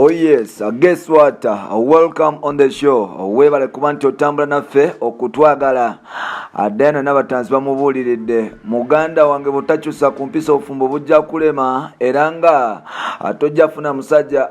Oh yes, guess what? Welcome on the show. Webale kuba nti otambula naffe okutwagala. Adena n'abatanzi bamubuuliridde muganda wange butakyusa ku mpisa ofumbo bujja kulema era nga tojja funa musajja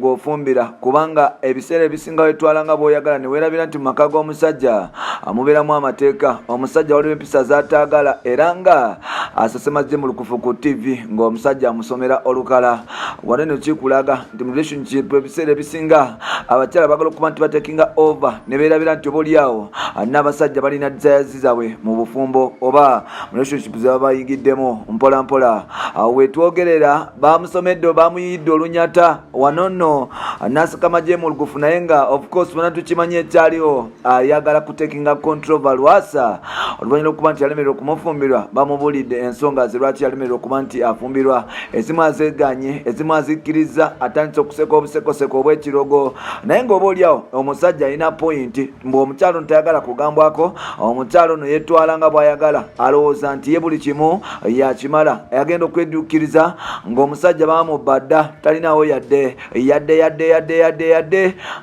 gofumbira kubanga ebiseera ebisinga wetwala nga bw'oyagala ne weerabira nti mu maka g'omusajja amubeeramu amateeka omusajja waliwo empisa z'ataagala era nga asesemaze mu lukufu ku TV ng'omusajja amusomera olukala wanene kikulaga nti mu relationship ebiseera ebisinga abakyala bagala okuba nti batekinga over ne beerabira nti obaoliawo n'abasajja balina desires zaabwe mu bufumbo oba mu relationship ze baba bayigiddemu mpola mpola awo wetwogerera bamusomedde bamuyidde olunyata wanono n'asikamaje mu lugufu naye nga of course bonna tukimanye ekyaliwo ayagala kutekinga control lwasa oluvannyuma okuba nti yalemererwa okumufumbirwa bamubuulidde ensonga ze lwaki yalemererwa okuba nti afumbirwa ezimu azeganye ezimu azikkiriza atandise okuseka obusekoseko obw'ekirogo naye ng'oba oliawo omusajja alina point mbu omukyalo ono tayagala kugambwako omukyalo ono yeetwala nga bw'ayagala alowooza nti ye buli kimu yakimala yagenda okweddukiriza ng'omusajja bamubadda talinawo yadde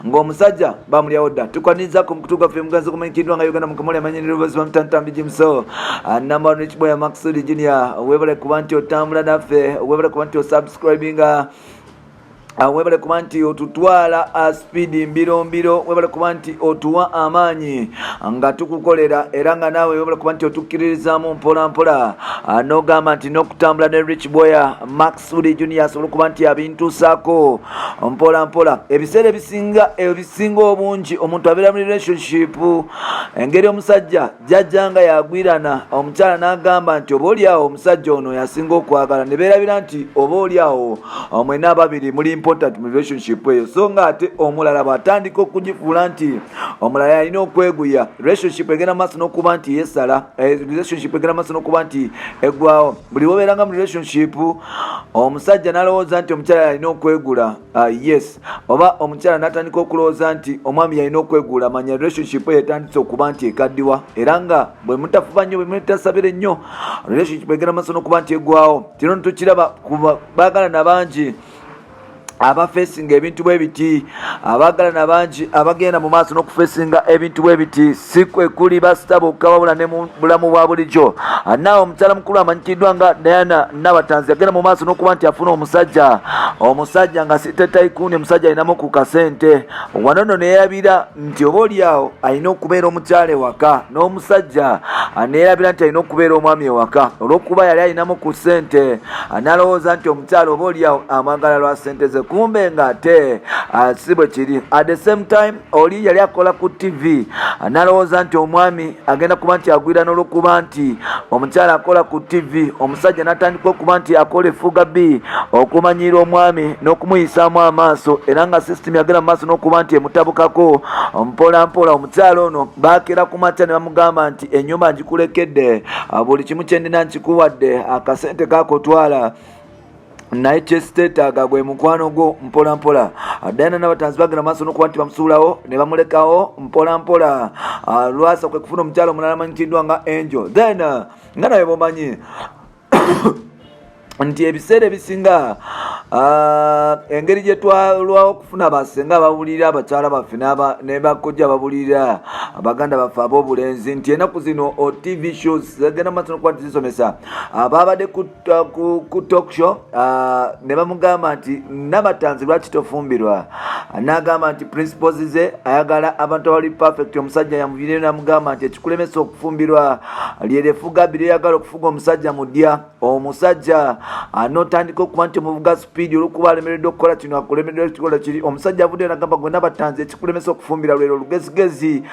ng'omusajja bamulyawo dda tukwaniza ku mukutu gwaffe muganzi kumanyikiddwa nga uganda mukamuli amanyiriro bwezi bamutantambi jimuso namba ono ekiboya Maxud Junior webale kuba nti otambula naffe webale kuba nti osubscribinga webale kuba nti otutwala speed mbiro webale kuba nti otuwa amaanyi nga tukukolera era nga naawe webale kuba nti otukkiririzaamu mpola mpola n'ogamba nti n'okutambula ne Rich Boya Maxud Junior asobola okuba nti abintuusaako mpola mpola ebiseera ebisinga obungi omuntu abeera mu relationship engeri omusajja jjajja nga yagwirana omukyala n'agamba nti oba oliawo omusajja ono yasinga okwagala ne beerabira nti oba oliawo mwena ababiri muli important mu relationship eyo so nga ate omulala bw'atandika okugifuula nti omulala alina okweguya relationship egenda maaso n'okuba nti yesala relationship egenda maaso n'okuba nti eggwawo buli wobeeranga mu relationship omusajja n'alowooza nti omukyala alina okwegula yes oba omukyala n'atandika okulowooza nti omwami alina okwegula manya relationship eyo etandise okuba nti ekaddiwa era nga bwe mutafuba nnyo bwe mutasabire nnyo relationship egenda maaso n'okuba nti eggwawo kino tukiraba baagalana bangi abafeesinga ebintu bwe biti abaagalana bangi abagenda mu maaso n'okufeesinga ebintu bwe biti si kwe kuli basita bokka wabula ne mu bulamu bwa bulijjo naawe omukyala mukulu amanyikiddwa nga Diana Nabatanzi agenda mu maaso n'okuba nti afuna omusajja nga sitetaikuuni omusajja alinamu ku kasente wanono neerabira nti oba oliawo alina okubeera omukyala ewaka n'omusajja neerabira nti alina okubeera omwami ewaka olw'okuba yali alinamu ku sente n'alowooza nti omukyala oba oliawo amwagala lwa sente ze kumbe nga ate si bwe kiri at the same time oli yali akola ku TV n'alowooza nti omwami agenda kuba nti agwira n'olwokuba nti omukyala akola ku TV omusajja n'atandika okuba nti akola efuga B okumanyira omwami n'okumuyisaamu amaaso era nga system yagenda mu maaso n'okuba nti emutabukako mpola mpola omukyala ono baakera ku makya ne bamugamba nti ennyumba ngikulekedde buli kimu kyendina nkikuwadde akasente kakotwala naye kyesiteetaaga gwe mukwano gwo mpola mpola Diana Nabatanzi bagenda maaso n'okuba nti bamusuulawo ne bamulekawo mpola mpola lwasa kwe kufuna omukyalo omulala amanyikiddwa nga Angel then nga nawe bomanyi nti ebiseera ebisinga engeri gye twalwawo okufuna basenga ababulira abakyala baffe ne bakojja ababulira abaganda baffe ab'obulenzi nti ennaku zino o TV shows zagenda maaso n'okuba nti zisomesa babadde ku talk show ne bamugamba nti Nabatanzi lwaki tofumbirwa n'agamba nti principles ze ayagala abantu abali perfect omusajja yamuviireyo n'amugamba nti ekikulemesa okufumbirwa lyerefuga biri oyagala okufuga omusajja mu ddya omusajja n'otandika okuba nti omuvuga speed olw'okuba alemereddwe okukola kino akulemereddwe ekikola kiri omusajja avuddeyo n'agamba gwe Nabatanzi ekikulemesa okufumbira lwero olugezigezi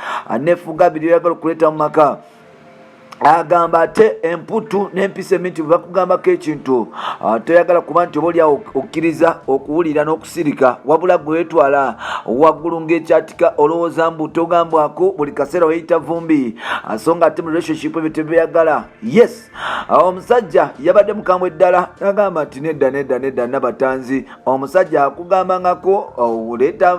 nefuga biri oyagala okuleeta mu maka agamba ate emputu n'empisa eminti bwe bakugambako ekintu toyagala kuba nti oba oliawo okkiriza okuwulira n'okusirika wabula gwe weetwala waggulu ng'ekyatika olowooza mbu togambwako buli kaseera weyita vumbi so nga ate mu relationship ebyo tebeyagala yes omusajja yabadde mukambwe ddala agamba nti nedda Nabatanzi omusajja akugambangako oleeta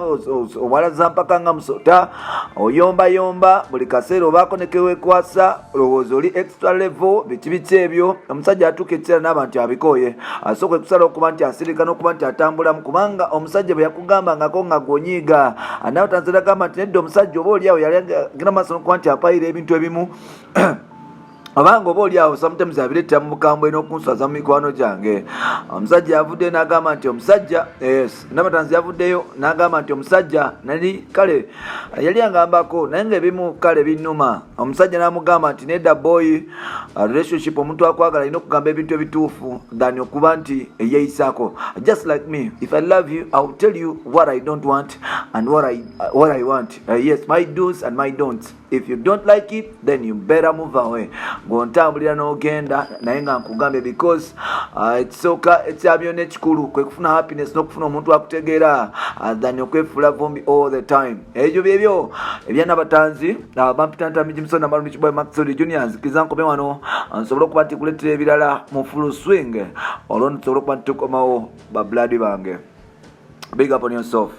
owalaza mpaka nga musota oyombayomba buli kaseera obaako nekeweekwasa olowooza olowooza oli extra level bikibici ebyo omusajja atuuka ekiseera n'abantu abikooye asooka okusala okuba nti asirika n'okuba nti atambulamu kubanga omusajja bwe yakugambangako nga gonyiiga nawe tanzira gamba nti nedda omusajja oba oliawo yali agenda maaso n'okuba nti apayira ebintu ebimu abanga oba oli awo sometimes abireetera mu bukambwe n'okunswaza mu mikwano gyange. Omusajja yavuddeyo n'agamba nti omusajja Namatanzi yavuddeyo n'agamba nti omusajja nali kale yali angambako naye ng'ebimu kale binnuma. Omusajja n'amugamba nti nedda boy relationship omuntu akwagala alina okugamba ebintu ebituufu than okuba nti eyeeyisaako. Just like me, if I love you I will tell you what I don't want and what I want. Yes, my do's and my don'ts. If you don't like it then you better move away. Ngontambulira n'ogenda naye nga nkugambe because ekisooka ekyabyo n'ekikulu kwe kufuna happiness n'okufuna omuntu akutegeera than okwefuula vumbi all the time. Ebyo byebyo ebya Namatanzi bampitantami Jimson na Marumichi Boy Maxwell Junior nzikiza nkobe wano nsobole okuba nti kuleetera ebirala mu full swing olwo nsobole okuba nti tukomawo ba blood bange. Big up on yourself.